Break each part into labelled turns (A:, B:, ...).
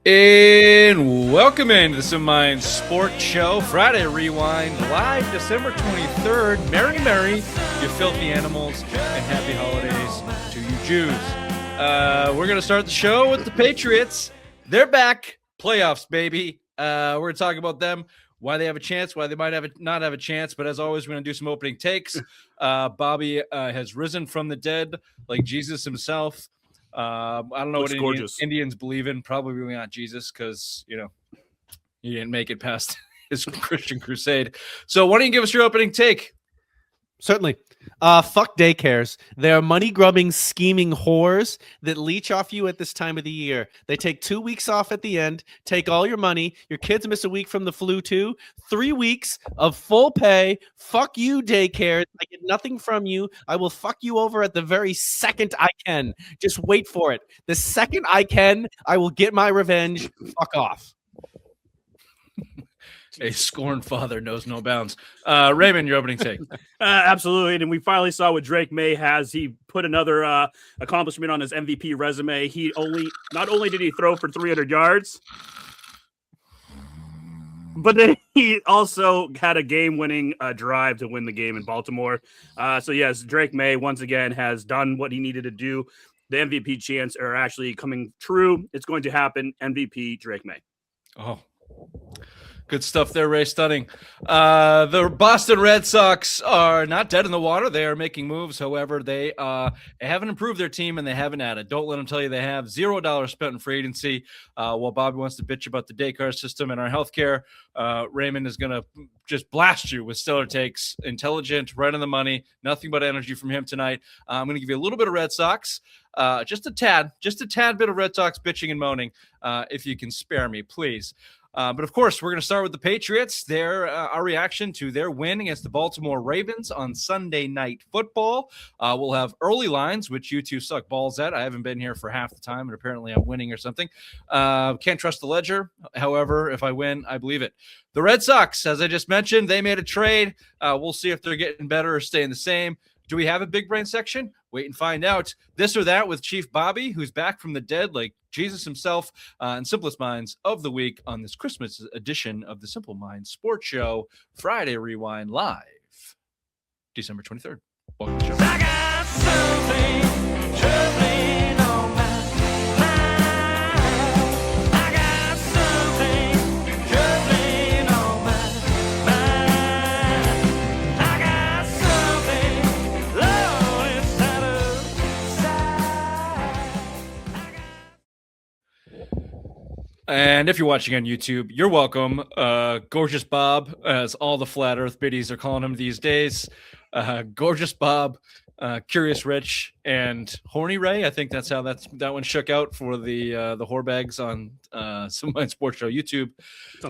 A: And welcome into the Some Mind Sports Show, Friday Rewind, live December 23rd. Merry, you filthy animals, and happy holidays to you Jews. We're going to start the show with the Patriots. They're back. Playoffs, baby. We're going to talk about them, why they have a chance, why they might not have a chance. But as always, we're going to do some opening takes. Bobby has risen from the dead like Jesus himself. I don't know what Indians believe in. Probably not Jesus, because he didn't make it past his Christian crusade. So why don't you give us your opening take?
B: Certainly. Fuck daycares. They are money-grubbing, scheming whores that leech off you at this time of the year. They take 2 weeks off at the end, take all your money. Your kids miss a week from the flu too. 3 weeks of full pay. Fuck you, daycares. I get nothing from you. I will fuck you over at the very second I can. Just wait for it. The second I can, I will get my revenge. Fuck off.
A: A scorned father knows no bounds. Raymond, your opening take.
C: Absolutely. And we finally saw what Drake Maye has. He put another accomplishment on his MVP resume. Not only did he throw for 300 yards, but then he also had a game-winning drive to win the game in Baltimore. So yes, Drake Maye once again has done what he needed to do. The MVP chants are actually coming true. It's going to happen. MVP Drake Maye.
A: Oh, good stuff there, Ray. Stunning. The Boston Red Sox are not dead in the water. They are making moves. However, they haven't improved their team, and they haven't added. Don't let them tell you they have. $0 spent in free agency. While Bobby wants to bitch about the daycare system and our healthcare, Raymond is going to just blast you with stellar takes. Intelligent, right on the money. Nothing but energy from him tonight. I'm going to give you a little bit of Red Sox. Just a tad bit of Red Sox bitching and moaning, if you can spare me, please. But of course, we're going to start with the Patriots. Our reaction to their win against the Baltimore Ravens on Sunday Night Football. We'll have early lines, which you two suck balls at. I haven't been here for half the time, and apparently I'm winning or something. Can't trust the ledger. However, if I win, I believe it. The Red Sox, as I just mentioned, they made a trade. We'll see if they're getting better or staying the same. Do we have a big brain section? Wait and find out. This or that with Chief Bobby, who's back from the dead like Jesus himself, and Simplest Minds of the Week on this Christmas edition of the Simple Minds Sports Show, Friday Rewind Live, December 23rd. Welcome to the show. I got something troubling on my mind. I got something troubling on my mind. I got something low inside of. And if you're watching on YouTube, you're welcome. Gorgeous Bob, as all the flat earth biddies are calling him these days. Gorgeous Bob, Curious Rich, and Horny Ray. I think that's how that one shook out for the whorebags on Some Mind Sports Show YouTube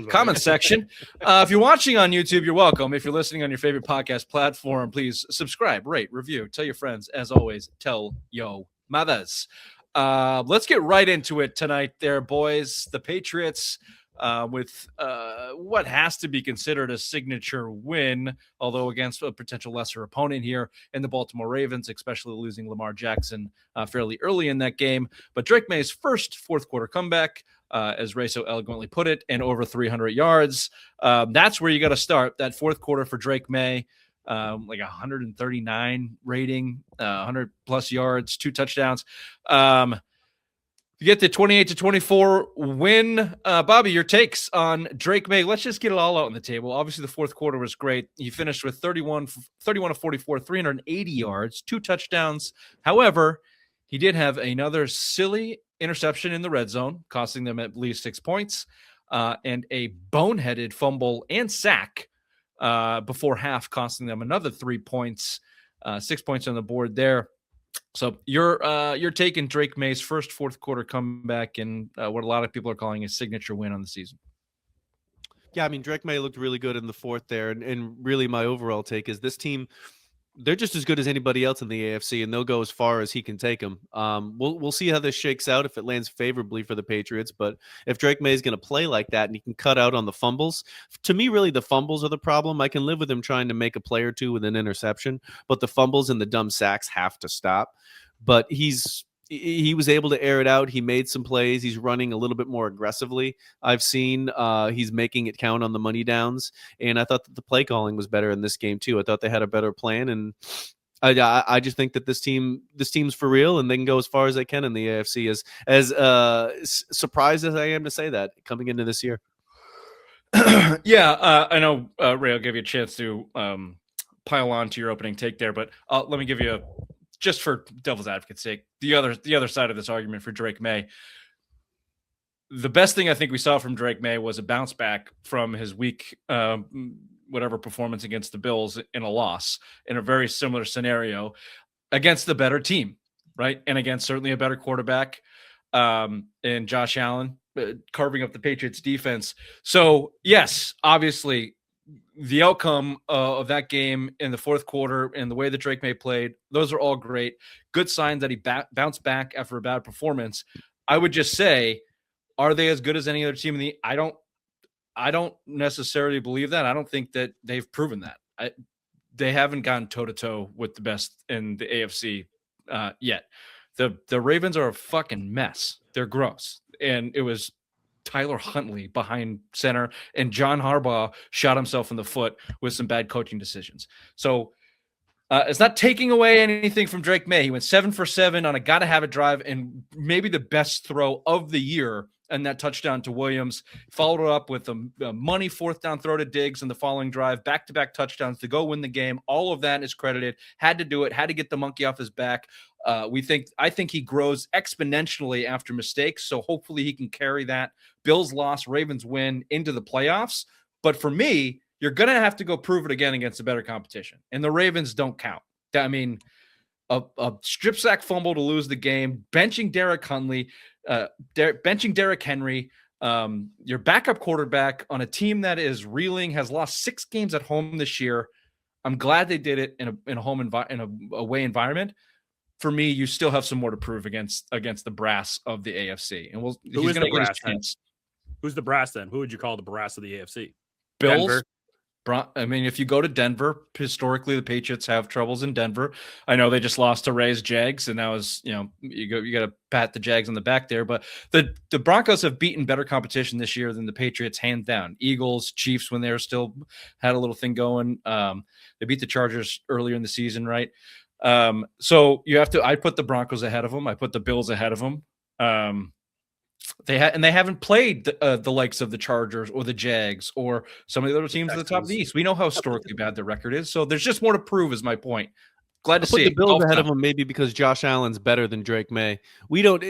A: comment section. If you're watching on YouTube, you're welcome. If you're listening on your favorite podcast platform, please subscribe, rate, review, tell your friends. As always, tell yo mothers. Let's get right into it tonight there, boys. The Patriots with what has to be considered a signature win, although against a potential lesser opponent here in the Baltimore Ravens, especially losing Lamar Jackson fairly early in that game. But Drake Maye's first fourth quarter comeback, as Ray so eloquently put it, and over 300 yards. That's where you got to start, that fourth quarter for Drake Maye. Like 139 rating, 100 plus yards, 2 touchdowns. You get the 28-24 win. Bobby, your takes on Drake Maye. Let's just get it all out on the table. Obviously, the fourth quarter was great. He finished with 31 of 44, 380 yards, 2 touchdowns. However, he did have another silly interception in the red zone, costing them at least 6 points, and a boneheaded fumble and sack before half, costing them another 3 points, 6 points on the board there. So you're taking Drake Maye's first fourth quarter comeback and what a lot of people are calling a signature win on the season.
B: Yeah, I mean, Drake Maye looked really good in the fourth there. And really my overall take is this team, they're just as good as anybody else in the AFC, and they'll go as far as he can take them. We'll see how this shakes out, if it lands favorably for the Patriots. But if Drake Maye is going to play like that and he can cut out on the fumbles, to me, really the fumbles are the problem. I can live with him trying to make a play or two with an interception, but the fumbles and the dumb sacks have to stop. But he's he was able to air it out. He made some plays. He's running a little bit more aggressively. I've seen he's making it count on the money downs, and I thought that the play calling was better in this game too. I thought they had a better plan, and I just think that this team's for real, and they can go as far as they can in the AFC. As surprised as I am to say that coming into this year.
A: Yeah, I know, Ray, I'll give you a chance to pile on to your opening take there, but let me give you just for devil's advocate's sake, the other side of this argument for Drake Maye. The best thing I think we saw from Drake Maye was a bounce back from his week, whatever performance against the Bills in a loss in a very similar scenario against the better team, right? And against certainly a better quarterback in Josh Allen, carving up the Patriots defense. So yes, obviously the outcome of that game in the fourth quarter and the way that Drake Maye played, those are all great. Good signs that he bounced back after a bad performance. I would just say, are they as good as any other team in the? I don't necessarily believe that. I don't think that they've proven that. They haven't gone toe to toe with the best in the AFC yet. The Ravens are a fucking mess. They're gross, and it was Tyler Huntley behind center, and John Harbaugh shot himself in the foot with some bad coaching decisions. So it's not taking away anything from Drake Maye. He went 7 for 7 on a gotta have it drive, and maybe the best throw of the year. And that touchdown to Williams, followed it up with a money fourth down throw to Diggs in the following drive, back-to-back touchdowns to go win the game. All of that is credited. Had to do it. Had to get the monkey off his back. I think he grows exponentially after mistakes. So hopefully he can carry that Bills loss, Ravens win into the playoffs. But for me, you're going to have to go prove it again against a better competition. And the Ravens don't count. I mean, a strip sack fumble to lose the game, benching Derrick Henry, your backup quarterback on a team that is reeling, has lost 6 games at home this year. I'm glad they did it in a away environment. For me, you still have some more to prove against the brass of the AFC. And he's going to get his chance.
C: Who's the brass then? Who would you call the brass of the AFC?
A: Bills.
C: Denver.
A: I mean, if you go to Denver, historically the Patriots have troubles in Denver. I know they just lost to Ray's Jags, and that was, you got to pat the Jags on the back there. But the Broncos have beaten better competition this year than the Patriots, hands down. Eagles, Chiefs, when they were still had a little thing going. They beat the Chargers earlier in the season, right? So you have to. I put the Broncos ahead of them. I put the Bills ahead of them. They haven't played the likes of the Chargers or the Jags or some of the other teams at the top of the East. We know how historically bad their record is, so there's just more to prove. Is my point. Glad to see
B: the Bills ahead of them, maybe because Josh Allen's better than Drake Maye. We don't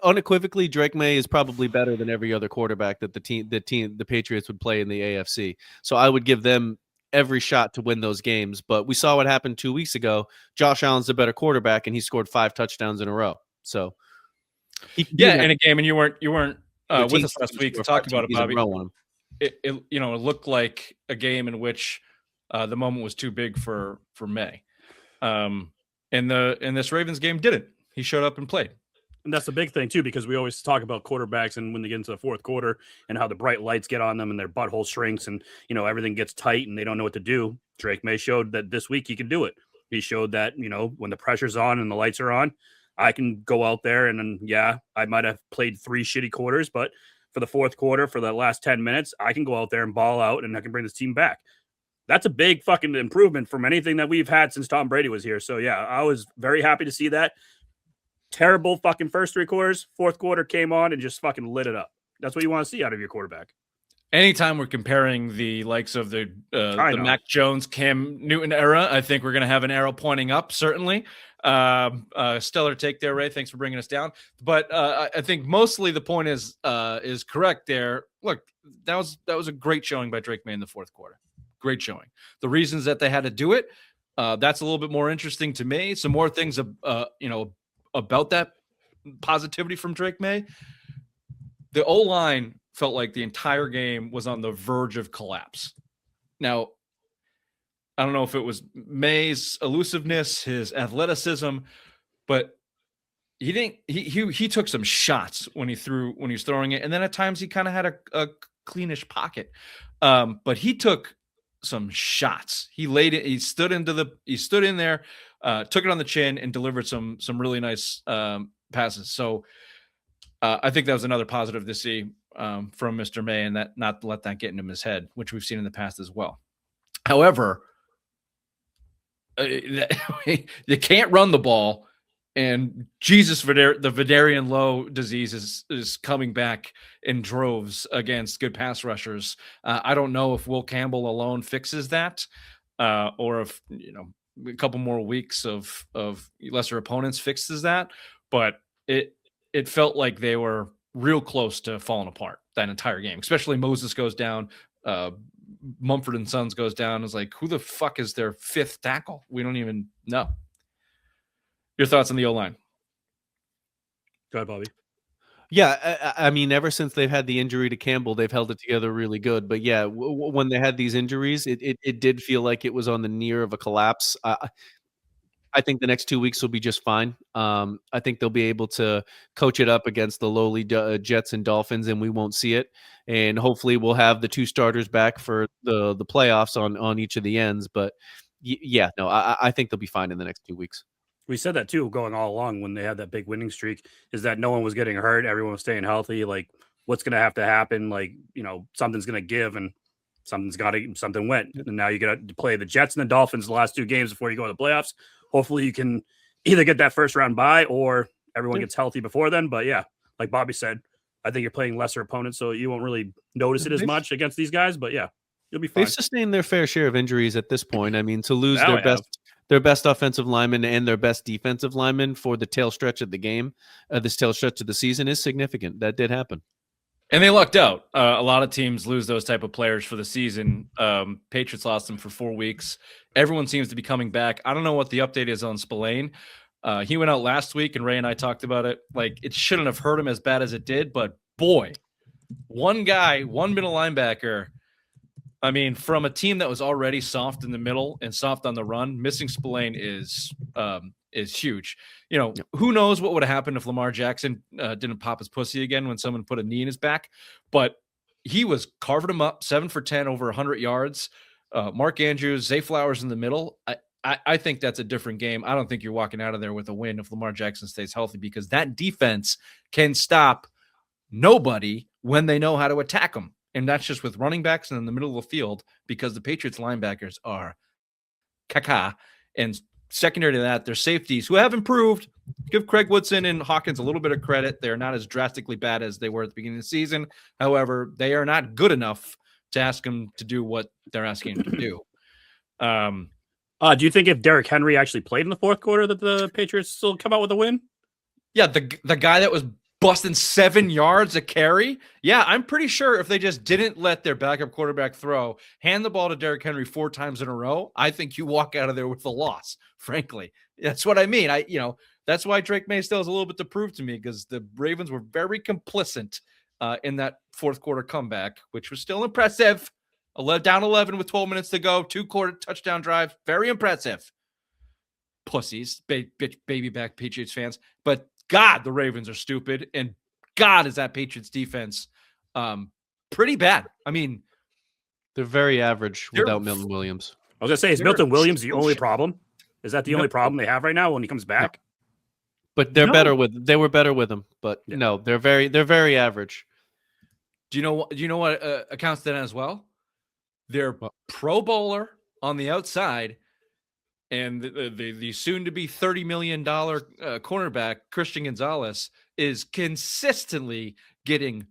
B: unequivocally. Drake Maye is probably better than every other quarterback that the Patriots would play in the AFC. So I would give them every shot to win those games. But we saw what happened 2 weeks ago. Josh Allen's a better quarterback, and he scored 5 touchdowns in a row. So.
A: Yeah, in a game, and you weren't with us last week to talk about it, Bobby. It looked like a game in which the moment was too big for Maye. And this Ravens game didn't. He showed up and played.
C: And that's the big thing too, because we always talk about quarterbacks and when they get into the fourth quarter and how the bright lights get on them and their butthole shrinks and everything gets tight and they don't know what to do. Drake Maye showed that this week he can do it. He showed that when the pressure's on and the lights are on, I can go out there and I might have played 3 shitty quarters, but for the fourth quarter, for the last 10 minutes, I can go out there and ball out and I can bring this team back. That's a big fucking improvement from anything that we've had since Tom Brady was here. So yeah, I was very happy to see that. Terrible fucking first 3 quarters. Fourth quarter came on and just fucking lit it up. That's what you want to see out of your quarterback.
A: Anytime we're comparing the likes of the Mac Jones, Cam Newton era, I think we're going to have an arrow pointing up, certainly. Stellar take there, Ray. Thanks for bringing us down. But I think mostly the point is correct there. Look, that was a great showing by Drake Maye in the fourth quarter. Great showing. The reasons that they had to do it, that's a little bit more interesting to me. Some more things, about that positivity from Drake Maye. The O-line felt like the entire game was on the verge of collapse. Now, I don't know if it was Maye's elusiveness, his athleticism, but he took some shots when he was throwing it, and then at times he kind of had a cleanish pocket. But he took some shots. He laid it. He stood in there, took it on the chin, and delivered some really nice passes. So I think that was another positive to see from Mr. Maye, and that not to let that get into his head, which we've seen in the past as well. However, you can't run the ball, and Jesus, the Vidarian Low disease is coming back in droves against good pass rushers. I don't know if Will Campbell alone fixes that, or if a couple more weeks of lesser opponents fixes that. But it felt like they were real close to falling apart that entire game. Especially Moses goes down. Mumford and Sons goes down. It's like, who the fuck is their fifth tackle? We don't even know. Your thoughts on the O-line?
C: Go ahead, Bobby.
B: Yeah, I mean, ever since they've had the injury to Campbell, they've held it together really good. But yeah, when they had these injuries, it did feel like it was on the near of a collapse. I think the next 2 weeks will be just fine. I think they'll be able to coach it up against the lowly Jets and Dolphins, and we won't see it. And hopefully, we'll have the two starters back for the playoffs on each of the ends. But yeah, no, I think they'll be fine in the next 2 weeks.
C: We said that too, going all along when they had that big winning streak, is that no one was getting hurt, everyone was staying healthy. Like, what's going to have to happen? Like, something's going to give, and something went. And now you got to play the Jets and the Dolphins the last two games before you go to the playoffs. Hopefully you can either get that first round bye or everyone gets healthy before then. But yeah, like Bobby said, I think you're playing lesser opponents, so you won't really notice it as much against these guys. But yeah, you'll be fine.
B: They've sustained their fair share of injuries at this point. I mean, to lose
C: Now
B: their best offensive lineman and their best defensive lineman for the tail stretch of the game, this tail stretch of the season is significant. That did happen.
A: And they lucked out. A lot of teams lose those type of players for the season. Patriots lost them for 4 weeks. Everyone seems to be coming back. I don't know what the update is on Spillane. He went out last week, and Ray and I talked about it. Like, it shouldn't have hurt him as bad as it did, but boy, one guy, one middle linebacker. I mean, from a team that was already soft in the middle and soft on the run, missing Spillane is huge. Who knows what would have happened if Lamar Jackson didn't pop his pussy again when someone put a knee in his back. But he was carving him up, 7 for 10, over 100 yards. Mark Andrews, Zay Flowers in the middle. I think that's a different game. I don't think you're walking out of there with a win if Lamar Jackson stays healthy, because that defense can stop nobody when they know how to attack them. And that's just with running backs and in the middle of the field, because the Patriots linebackers are caca. And secondary to that, their safeties, who have improved. Give Craig Woodson and Hawkins a little bit of credit. They're not as drastically bad as they were at the beginning of the season. However, they are not good enough to ask them to do what they're asking them to do.
C: Do you think if Derrick Henry actually played in the fourth quarter that the Patriots still come out with a win?
A: Yeah, the guy that was busting 7 yards a carry. Yeah, I'm pretty sure if they just didn't let their backup quarterback throw, hand the ball to Derrick Henry 4 times in a row, I think you walk out of there with a loss, frankly. That's what I mean. That's why Drake Maye still has a little bit to prove to me, because the Ravens were very complicit in that fourth quarter comeback, which was still impressive. Down 11 with 12 minutes to go, 2-quarter touchdown drive. Very impressive. Pussies, baby back Patriots fans. But God, the Ravens are stupid, and God, is that Patriots defense pretty bad. I mean,
B: they're very average without Milton Williams.
C: I was gonna say, is Milton Williams the only problem? Is that the only problem they have right now when he comes back?
B: No. But they were better with him. But no, they're very average.
A: Do you know what accounts to that as well? They're Pro Bowler on the outside, and the soon-to-be $30 million cornerback, Christian Gonzalez, is consistently getting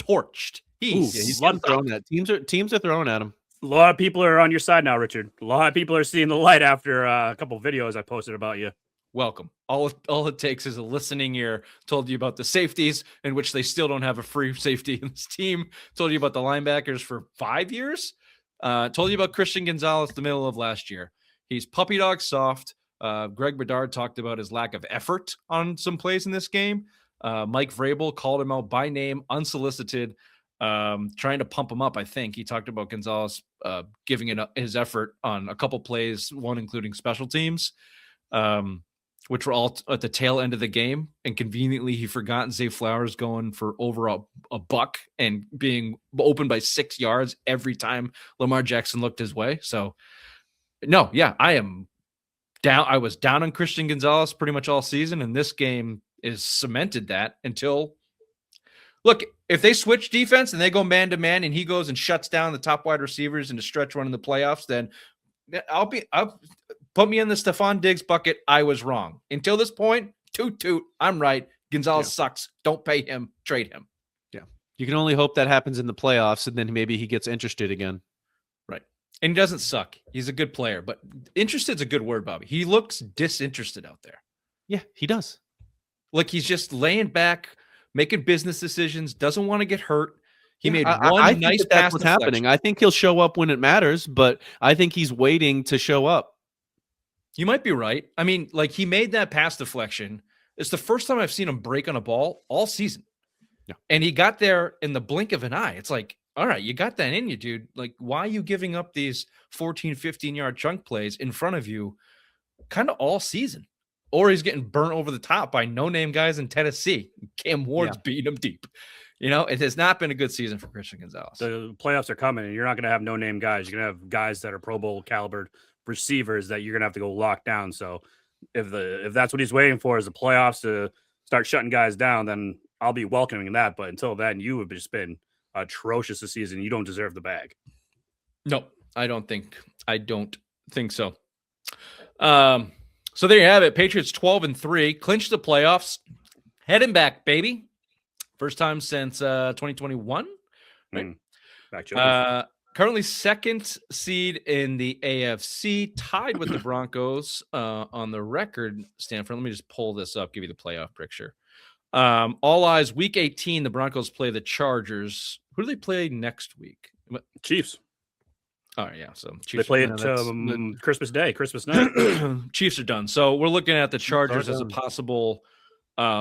A: torched.
B: He's throwing that. Teams are throwing at him.
C: A lot of people are on your side now, Richard. A lot of people are seeing the light after a couple of videos I posted about you.
A: Welcome. All it takes is a listening ear. Told you about the safeties, in which they still don't have a free safety in this team. Told you about the linebackers for 5 years. Told you about Christian Gonzalez the middle of last year. He's puppy dog soft. Greg Bedard talked about his lack of effort on some plays in this game. Mike Vrabel called him out by name, unsolicited, trying to pump him up. I think he talked about Gonzalez giving it his effort on a couple plays, one including special teams, which were all at the tail end of the game. And conveniently, he forgot Zay Flowers going for over a buck and being open by 6 yards every time Lamar Jackson looked his way. So, no, yeah, I am down. I was down on Christian Gonzalez pretty much all season. And this game, is cemented that until look, if they switch defense and they go man to man and he goes and shuts down the top wide receivers in the stretch run in the playoffs, then I'll put me in the Stephon Diggs bucket. I was wrong. Until this point, toot, I'm right. Gonzalez sucks. Don't pay him. Trade him.
B: Yeah. You can only hope that happens in the playoffs, and then maybe he gets interested again.
A: Right. And he doesn't suck. He's a good player, but interested's a good word, Bobby. He looks disinterested out there.
B: Yeah, he does.
A: Like he's just laying back, making business decisions, doesn't want to get hurt. He made one
B: I
A: nice
B: think
A: pass.
B: that's what's happening. I think he'll show up when it matters, but I think he's waiting to show up.
A: You might be right. I mean, like he made that pass deflection. It's the first time I've seen him break on a ball all season.
B: Yeah.
A: And he got there in the blink of an eye. It's like, all right, you got that in you, dude. Like, why are you giving up these 14, 15-yard chunk plays in front of you kind of all season? Or he's getting burnt over the top by no-name guys in Tennessee. Cam Ward's beating him deep. You know, it has not been a good season for Christian Gonzalez.
C: The playoffs are coming, and you're not going to have no-name guys. You're going to have guys that are Pro Bowl caliber receivers that you're going to have to go lock down. So if that's what he's waiting for is the playoffs to start shutting guys down, then I'll be welcoming that. But until then, you have just been atrocious this season. You don't deserve the bag.
A: No, I don't think so. So there you have it. Patriots 12-3, clinched the playoffs, heading back, baby. First time since 2021. Right?
C: Back
A: currently second seed in the AFC, tied with the Broncos on the record. Stanford, let me just pull this up, give you the playoff picture. All eyes, week 18, the Broncos play the Chargers. Who do they play next week?
C: Chiefs.
A: Oh, yeah. So
C: Chiefs, they play it Christmas Day, Christmas night.
A: Chiefs are done. So we're looking at the Chargers as a possible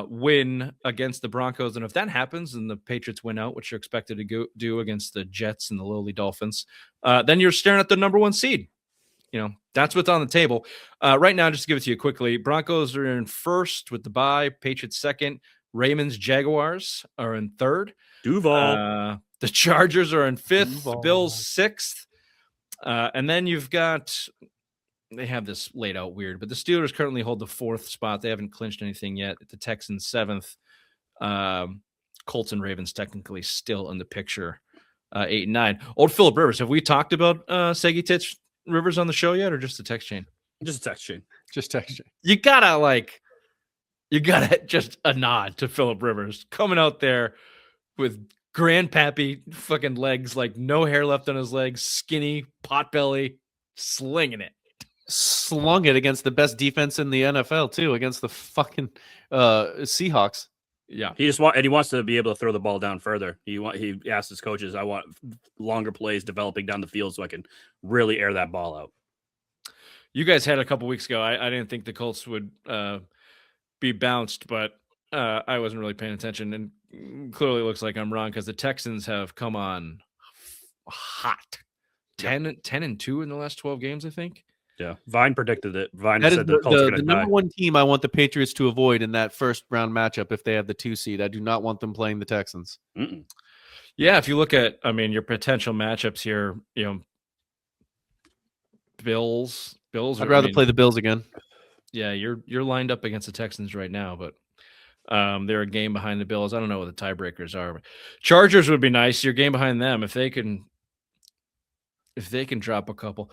A: win against the Broncos. And if that happens, then the Patriots win out, which you're expected to do against the Jets and the lowly Dolphins. Then you're staring at the number one seed. You know, that's what's on the table. Right now, just to give it to you quickly, Broncos are in first with the bye, Patriots second, Ravens, Jaguars are in third.
C: Duval.
A: The Chargers are in fifth, Bills sixth. And then you've got, they have this laid out weird, but the Steelers currently hold the fourth spot. They haven't clinched anything yet. The Texans seventh. Colts and Ravens technically still in the picture, 8 and 9. Old Philip Rivers, have we talked about Seggy Titch Rivers on the show yet, or just a text chain?
C: Just a text chain.
B: Just text chain.
A: You gotta just a nod to Philip Rivers coming out there with grandpappy fucking legs, like no hair left on his legs, skinny, pot belly, slinging it.
B: Slung it against the best defense in the NFL too, against the fucking Seahawks.
A: Yeah,
C: he wants to be able to throw the ball down further. He asked his coaches, "I want longer plays developing down the field so I can really air that ball out."
A: You guys had a couple weeks ago. I didn't think the Colts would be bounced, but I wasn't really paying attention, and clearly looks like I'm wrong because the Texans have come on hot. 10-2 in the last 12 games, I think.
C: Yeah, Vine predicted it. Vine
B: that
C: said the Colts are going to die.
B: number one team I want the Patriots to avoid in that first round matchup if they have the 2 seed. I do not want them playing the Texans.
C: Mm-mm.
A: Yeah, if you look at, your potential matchups here, Bills.
B: I'd rather play the Bills again.
A: Yeah, you're lined up against the Texans right now, but they're a game behind the Bills. I don't know what the tiebreakers are. Chargers would be nice. You're a game behind them if they can drop a couple.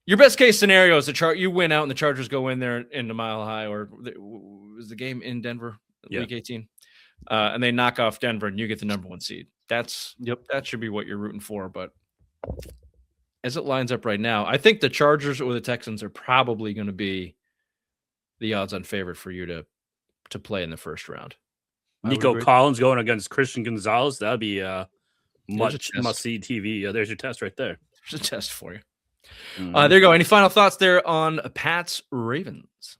A: Your best case scenario is you win out and the Chargers go in there in the Mile High, or was the game in Denver, week 18, and they knock off Denver and you get the number one seed. That should be what you're rooting for. But as it lines up right now, I think the Chargers or the Texans are probably going to be the odds-on favorite for you to play in the first round.
C: Nico Collins going against Christian Gonzalez. That'd be must-see TV. Yeah, there's your test right there.
A: There's a test for you. There you go. Any final thoughts there on Pats Ravens?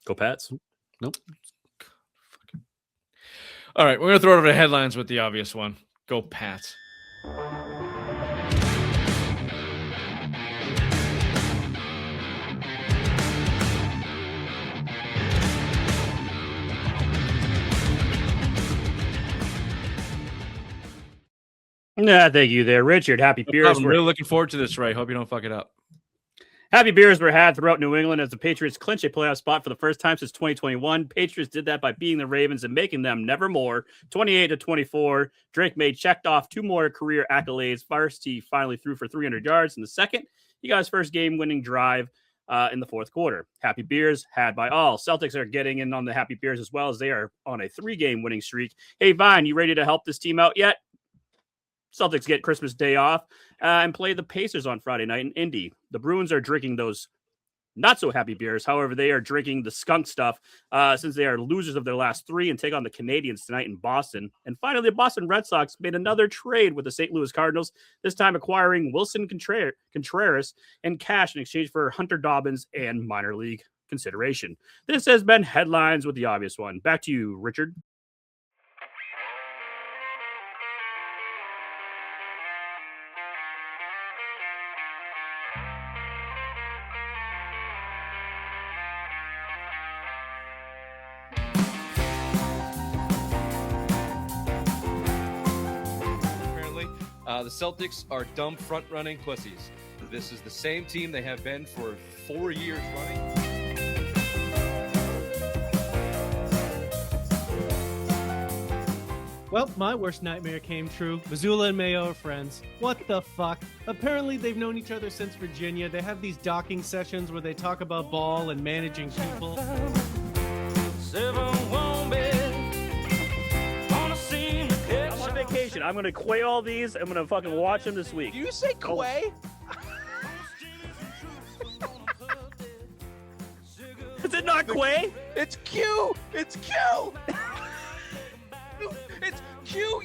C: Go Pats.
B: Nope.
A: All right, we're going to throw it over to headlines with the obvious one. Go Pats.
C: Nah, thank you there, Richard. Happy Beers.
A: I'm really looking forward to this, Ray. Hope you don't fuck it up.
C: Happy beers were had throughout New England as the Patriots clinched a playoff spot for the first time since 2021. Patriots did that by beating the Ravens and making them nevermore 28-24. Drake Maye checked off 2 more career accolades. First, he finally threw for 300 yards. In the second, he got his first game-winning drive in the fourth quarter. Happy beers had by all. Celtics are getting in on the happy beers as well as they are on a 3-game winning streak. Hey, Vine, you ready to help this team out yet? Celtics get Christmas Day off and play the Pacers on Friday night in Indy. The Bruins are drinking those not-so-happy beers. However, they are drinking the skunk stuff since they are losers of their last 3 and take on the Canadiens tonight in Boston. And finally, the Boston Red Sox made another trade with the St. Louis Cardinals, this time acquiring Wilson Contreras and cash in exchange for Hunter Dobbins and minor league consideration. This has been Headlines with the obvious one. Back to you, Richard.
A: The Celtics are dumb front-running pussies. This is the same team they have been for 4 years running.
B: Well, my worst nightmare came true. Missoula and Mayo are friends. What the fuck? Apparently, they've known each other since Virginia. They have these docking sessions where they talk about ball and managing people.
C: Vacation. I'm gonna quay all these. I'm gonna fucking watch them this week.
B: Do you say quay?
C: Is it not quay?
A: It's Q. It's Q. It's Q